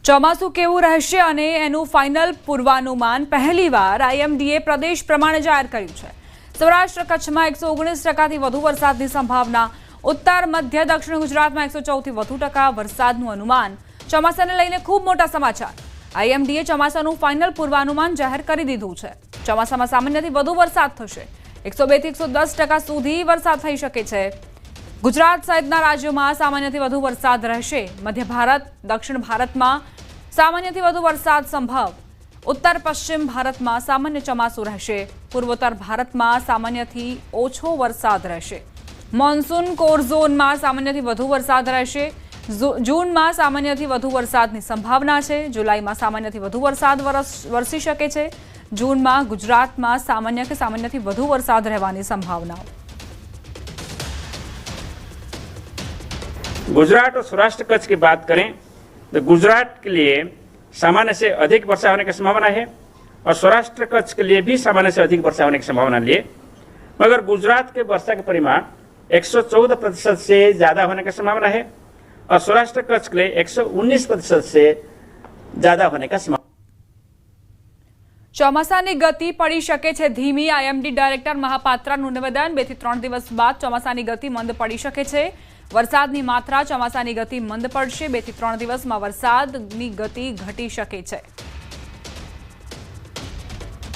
ચોમાસું કેવું રહેશે અને એનું ફાઇનલ પૂર્વાનુમાન પહેલીવાર આઈએમડીએ પ્રદેશ પ્રમાણે જાહેર કર્યું છે। સૌરાષ્ટ્ર કચ્છમાં 119% થી વધુ વરસાદની સંભાવના, ઉત્તર મધ્ય દક્ષિણ ગુજરાતમાં 104% થી વધુ વરસાદનું અનુમાન। ચોમાસાને લઈને ખૂબ મોટા સમાચાર। આઈએમડીએ ચોમાસાનું ફાઇનલ પૂર્વાનુમાન જાહેર કરી દીધું છે। ચોમાસામાં સામાન્યથી વધુ વરસાદ થશે। 102 થી 110% સુધી વરસાદ થઈ શકે છે। गुजरात सहित राज्यों में सामान्यथी वधु वरसाद रहेशे। मध्य भारत दक्षिण भारत में सामान्यथी वधु वरसाद संभव। उत्तर पश्चिम भारत में सामान्य चोमासुं रहेशे। पूर्वोत्तर भारत में सामान्यथी ओछो वरसाद रहेशे। मॉन्सून कोर झोन में सामान्यथी वधु वरसाद रहेशे। जून में सामान्यथी वधु वरसादनी संभावना है। जुलाई में सामान्यथी वधु वरसाद वरसी शके छे। जून में गुजरात में सामान्य के सामान्यथी वधु वरसाद रहेवानी संभावनाओ। गुजरात और सौराष्ट्र कच्छ की बात करें तो गुजरात के लिए सामान्य से अधिक वर्षा होने की संभावना है और सौराष्ट्र कच्छ के लिए भी सामान्य से अधिक वर्षा होने की संभावना है। मगर गुजरात के वर्षा के परिमाण 114% से ज़्यादा होने की संभावना है और सौराष्ट्र कच्छ के लिए 119% से ज़्यादा होने का संभावना। ચોમાસાની ગતિ પડી શકે છે ધીમી। આઈએમડી ડાયરેક્ટર મહાપાત્રાનું નિવેદન। 2 થી 3 દિવસ બાદ ચોમાસાની ગતિ મંદ પડી શકે છે। વરસાદની માત્રા ચોમાસાની ગતિ મંદ પડશે। 2 થી 3 દિવસમાં વરસાદની ગતિ ઘટી શકે છે।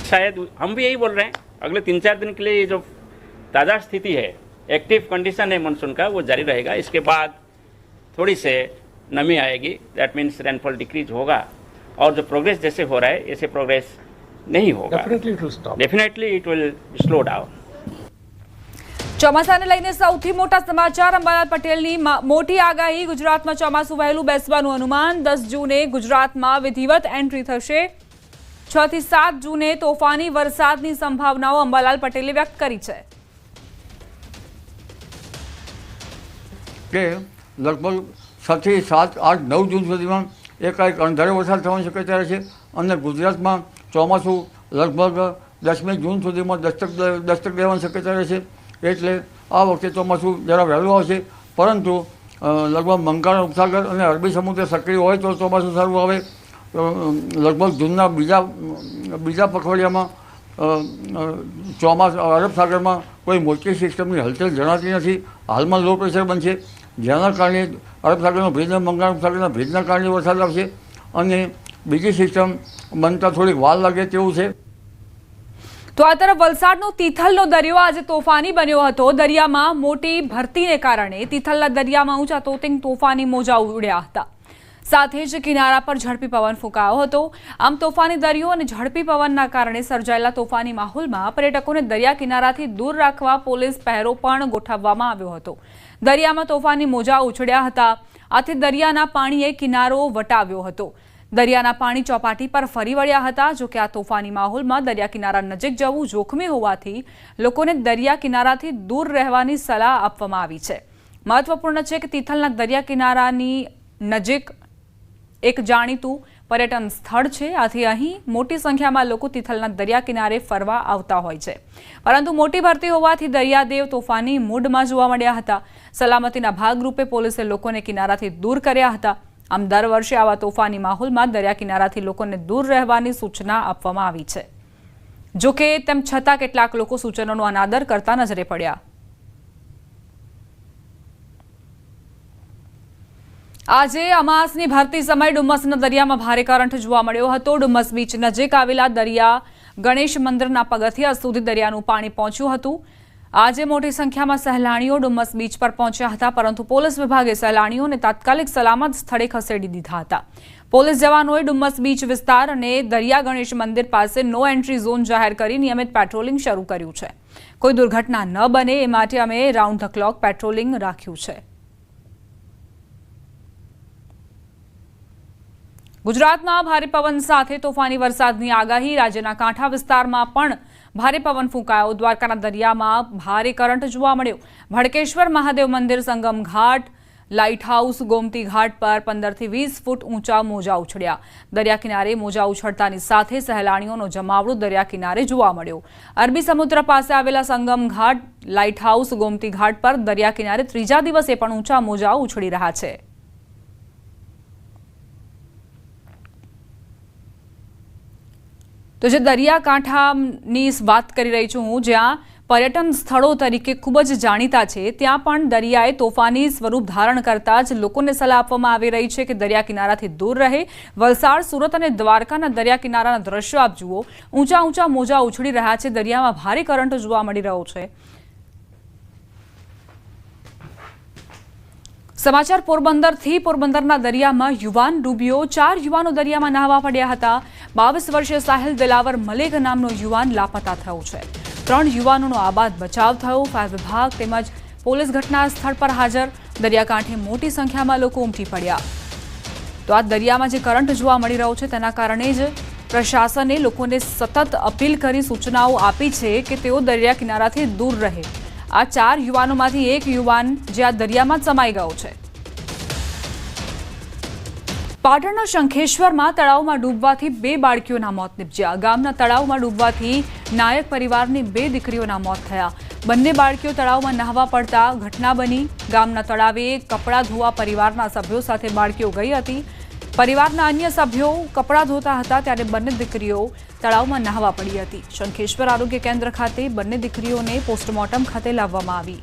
शायद हम भी यही बोल रहे हैं, अगले 3-4 दिन के लिए ये जो ताज़ा स्थिति है, एक्टिव कंडीशन है मानसून का, वो जारी रहेगा। इसके बाद थोड़ी से नमी आएगी, दैट मीन्स रेनफॉल डिक्रीज होगा और जो प्रोग्रेस जैसे हो रहा है ऐसे प्रोग्रेस नहीं होगा। Definitely it will slow down. ચોમાસાને લઈને સૌથી મોટા સમાચાર। અંબાલાલ પટેલની મોટી આગાહી। ગુજરાતમાં ચોમાસું વહેલું બેસવાનું અનુમાન। 10 જૂને ગુજરાતમાં વિધિવત એન્ટ્રી થશે। 6 થી 7 જૂને તોફાની વરસાદની સંભાવનાઓ અંબાલાલ પટેલે વ્યક્ત કરી છે કે લગભગ 6 થી 7, 8, 9 જૂન સુધીમાં એકાએક અણધાર્યો વરસાદ થવાની શક્યતા રહે છે અને ગુજરાતમાં ચોમાસું લગભગ 10મી જૂન સુધીમાં દસ્તક દેવાની શક્યતા રહે છે। એટલે આ વખતે ચોમાસું જરા વહેલું આવશે, પરંતુ લગભગ બંગાળ ઉપસાગર અને અરબી સમુદ્ર સક્રિય હોય તો ચોમાસું સારું આવે। લગભગ જૂનના બીજા પખવાડિયામાં અરબ સાગરમાં કોઈ મોટી સિસ્ટમની હલચલ જણાતી નથી। હાલમાં લો પ્રેશર બનશે, જેના કારણે અરબ સાગરનો ભેજ અને બંગાળ ઉપસાગરના ભેજના કારણે વરસાદ આવશે અને બીજી સિસ્ટમ બનતા થોડીક વાર લાગે તેવું છે। તો આ તરફ વલસાડનો તિથલનો દરિયો આજે તોફાની બન્યો હતો। દરિયામાં મોટી ભરતીને કારણે તિથલના દરિયામાં ઊંચા તોફાની મોજા ઉડ્યા હતા। સાથે જ કિનારા પર ઝડપી પવન ફૂંકાયો હતો। આમ તોફાની દરિયો અને ઝડપી પવનના કારણે સર્જાયેલા તોફાની માહોલમાં પર્યટકોને દરિયા કિનારાથી દૂર રાખવા પોલીસ પહેરો પણ ગોઠવવામાં આવ્યો હતો। દરિયામાં તોફાની મોજા ઉછળ્યા હતા। આથી દરિયાના પાણીએ કિનારો વટાવ્યો હતો। દરિયાના પાણી ચોપાટી પર ફરી વળ્યા હતા। જો કે આ તોફાની માહોલમાં દરિયા કિનારા નજીક જવું જોખમી હોવાથી લોકોને દરિયા કિનારાથી દૂર રહેવાની સલાહ આપવામાં આવી છે। મહત્વપૂર્ણ છે કે તિથલના દરિયા કિનારાની નજીક એક જાણીતું પર્યટન સ્થળ છે। આથી અહીં મોટી સંખ્યામાં લોકો તિથલના દરિયા કિનારે ફરવા આવતા હોય છે। પરંતુ મોટી ભરતી હોવાથી દરિયાદેવ તોફાની મૂડમાં જોવા મળ્યા હતા। સલામતીના ભાગરૂપે પોલીસે લોકોને કિનારાથી દૂર કર્યા હતા। આમ દર વર્ષે આવા તોફાની માહોલમાં દરિયા કિનારાથી લોકોને દૂર રહેવાની સૂચના આપવામાં આવી છે। જો કે તેમ છતાં કેટલાક લોકો સૂચનોનો અનાદર કરતા નજરે પડ્યા। આજે અમાસની ભરતી સમયે ડુમ્મસના દરિયામાં ભારે કરંટ જોવા મળ્યો હતો। ડુમ્મસ બીચ નજીક આવેલા દરિયા ગણેશ મંદિરના પગથિયા સુધી દરિયાનું પાણી પહોંચ્યું હતું। આજે મોટી સંખ્યામાં સહેલાણીઓ ડુમ્મસ બીચ પર પહોંચ્યા હતા, પરંતુ પોલીસ વિભાગે સહેલાણીઓને તાત્કાલિક સલામત સ્થળે ખસેડી દીધા હતા। પોલીસ જવાનોએ ડુમ્મસ બીચ વિસ્તાર અને દરિયા ગણેશ મંદિર પાસે નો એન્ટ્રી ઝોન જાહેર કરી નિયમિત પેટ્રોલિંગ શરૂ કર્યું છે। કોઈ દુર્ઘટના ન બને એ માટે અમે રાઉન્ડ ધ ક્લોક પેટ્રોલિંગ રાખ્યું છે। ગુજરાતમાં ભારે પવન સાથે તોફાની વરસાદની આગાહી। રાજ્યના કાંઠા વિસ્તારમાં પણ ભારે પવન ફૂંકાયો। દ્વારકાના દરિયામાં ભારે કરંટ જોવા મળ્યો। ભડકેશ્વર મહાદેવ મંદિર સંગમ ઘાટ લાઇટ હાઉસ ગોમતી ઘાટ પર 15 થી 20 ફૂટ ઊંચા મોજા ઉછળ્યા। દરિયા કિનારે મોજા ઉછળતાની સાથે સહેલાણીઓનો જમાવડો દરિયા કિનારે જોવા મળ્યો। અરબી સમુદ્ર પાસે આવેલા સંગમ ઘાટ લાઇટ હાઉસ ગોમતી ઘાટ પર દરિયા કિનારે ત્રીજા દિવસે પણ ઊંચા મોજાઓ ઉછળી રહ્યા છે। તો જે દરિયાકાંઠાની વાત કરી રહી છું હું, જ્યાં પર્યટન સ્થળો તરીકે ખૂબ જ જાણીતા છે, ત્યાં પણ દરિયાએ તોફાની સ્વરૂપ ધારણ કરતા જ લોકોને સલાહ આપવામાં આવી રહી છે કે દરિયા કિનારાથી દૂર રહે. વલસાડ, સુરત અને દ્વારકાના દરિયા કિનારાના દ્રશ્યો આપ જુઓ. ઊંચા ઊંચા મોજા ઉછળી રહ્યા છે, દરિયામાં ભારે કરંટ જોવા મળી રહ્યો છે. સમાચાર પોરબંદરથી. પોરબંદરના દરિયામાં યુવાન ડૂબ્યો. 4 યુવાનો દરિયામાં નહાવા પડ્યા હતા. 22 વર્ષીય સાહિલ દિલાવર મલેક નામનો યુવાન લાપતા થયો છે. 3 યુવાનોનો આબાદ બચાવ થયો. ફાયર વિભાગ તેમજ પોલીસ ઘટના સ્થળ પર હાજર. દરિયાકાંઠે મોટી સંખ્યામાં લોકો ઉમટી પડ્યા. તો આ દરિયામાં જે કરંટ જોવા મળી રહ્યો છે તેના કારણે જ પ્રશાસને લોકોને સતત અપીલ કરી સૂચનાઓ આપી છે કે તેઓ દરિયા કિનારાથી દૂર રહે. આ 4 યુવાનોમાંથી એક યુવાન જે આ દરિયામાં જ સમાઈ ગયો છે. પાટણના શંખેશ્વરમાં તળાવમાં ડૂબવાથી 2 બાળકીઓના મોત નીપજ્યા. ગામના તળાવમાં ડૂબવાથી નાયક પરિવારની 2 દીકરીઓના મોત થયા. બંને બાળકીઓ તળાવમાં નહાવા પડતા ઘટના બની. ગામના તળાવે કપડાં ધોવા પરિવારના સભ્યો સાથે બાળકીઓ ગઈ હતી. પરિવારના અન્ય સભ્યો કપડાં ધોતા હતા ત્યારે બંને દીકરીઓ તળાવમાં નહાવા પડી હતી. શંખેશ્વર આરોગ્ય કેન્દ્ર ખાતે બંને દીકરીઓને પોસ્ટમોર્ટમ ખાતે લાવવામાં આવી.